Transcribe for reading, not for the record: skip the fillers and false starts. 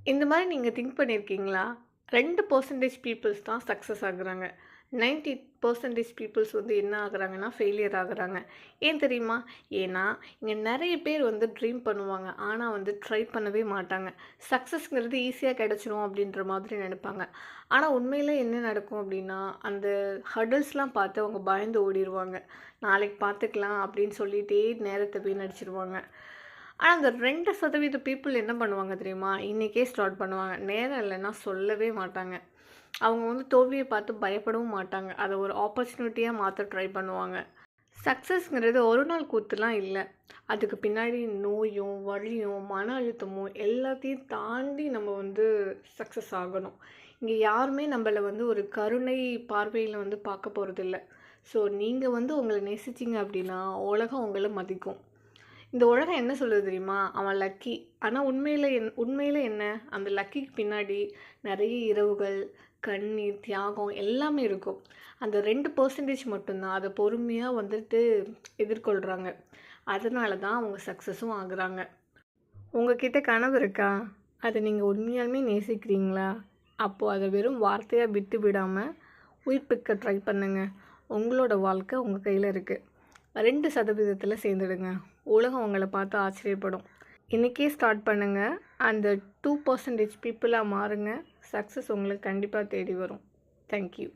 இந்த மாரி நீங்க திங்க் பண்ணியிருக்கீங்களா? 2% பீப்பிள்ஸ் தான் சக்சஸ் ஆகுறாங்க. 90% பீப்பிள்ஸ் வந்து என்ன ஆகுறாங்கன்னா, ஃபெயிலியர் ஆகுறாங்க. ஏன் தெரியுமா? ஏன்னா, இங்க நெறைய பேர் வந்து ட்ரீம் பண்ணுவாங்க. ஆனா வந்து ட்ரை பண்ணவே மாட்டாங்க. சக்சஸ்ங்கிறது ஈஸியா கெடைச்சிரும் அப்டின்ற மாதிரி நெனைப்பாங்க. ஆனா உண்மையிலே என்ன நடக்கும் அப்டின்னா, அந்த ஹர்டில்ஸ்லாம் பார்த்து அவங்க பயந்து ஓடிருவாங்க. நாளைக்கு பார்த்துக்கலாம் அப்டின்னு சொல்லிட்டே நேரத்த வீணடிச்சுருவாங்க. ஆனா, அந்த 2% பீப்பிள் என்ன பண்ணுவாங்க தெரியுமா? இன்னைக்கே ஸ்டார்ட் பண்ணுவாங்க. நேரம் இல்லன்னா சொல்லவே மாட்டாங்க. அவங்க வந்து தோல்விய பார்த்து பயப்படவும் மாட்டாங்க. அத ஒரு ஆப்பர்ச்சுனிட்டியா மாத்த ட்ரை பண்ணுவாங்க. சக்சஸ்ங்கிறது ஒரு நாள் கூத்துலாம் இல்ல. அதுக்கு பின்னாடி நோயும், வலியும், மன அழுத்தமும் எல்லாத்தையும் தாண்டி நம்ம வந்து சக்சஸ் ஆகணும். இங்க யாருமே நம்மள வந்து ஒரு கருணை பார்வையில வந்து பார்க்க போறதில்ல. ஸோ நீங்க வந்து உங்கள நேசிச்சீங்க அப்டின்னா, உலகம் உங்கள மதிக்கும். இந்த உலகம் என்ன சொல்லுது தெரியுமா? அவன் லக்கி. ஆனா உண்மையில என்ன? அந்த லக்கிக்கு பின்னாடி நெறைய இரவுகள், கண்ணீர், தியாகம் எல்லாமே இருக்கும். அந்த 2% மட்டும் தான் அத பொறுமையா வந்துட்டு எதிர்கொள்றாங்க. அதனால தான் அவங்க சக்சஸும் ஆகுறாங்க. உங்ககிட்ட கனவு இருக்கா? அத நீங்க உண்மையாலுமே நேசிக்கிறீங்களா? அப்போ அத வெறும் வார்த்தையா விட்டு விடாம, உயிர்ப்பிக்க ட்ரை பண்ணுங்க. உங்களோட வாழ்க்கை உங்க கையில இருக்கு. 2% சேர்ந்துடுங்க. உலகம் உங்கள பார்த்து ஆச்சரியப்படும். இன்னைக்கே ஸ்டார்ட் பண்ணுங்க. அந்த 2% பீப்பிளா மாறுங்க. சக்சஸ் உங்கள கண்டிப்பா தேடி வரும். Thank you.